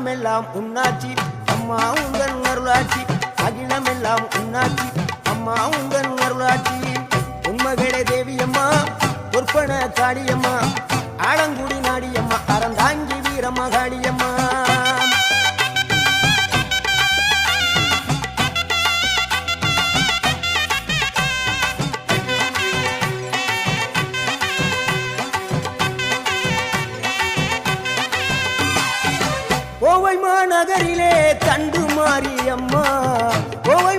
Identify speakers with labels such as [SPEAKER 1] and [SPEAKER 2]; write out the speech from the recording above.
[SPEAKER 1] அகிலமெல்லாம் உன்னாட்சி அம்மா உங்கள் அருளாட்சி அகிலமெல்லாம் உன்னாட்சி அம்மா உங்கள் அருளாட்சி உண்மகளே தேவியம்மா பொற்பன காளியம்மா ஆலங்குடி நாடியம்மா அறந்தாங்கி வீரம்மா காளியம்மா கோவை மாநகரிலே தண்டு மாரியம்மா கோவை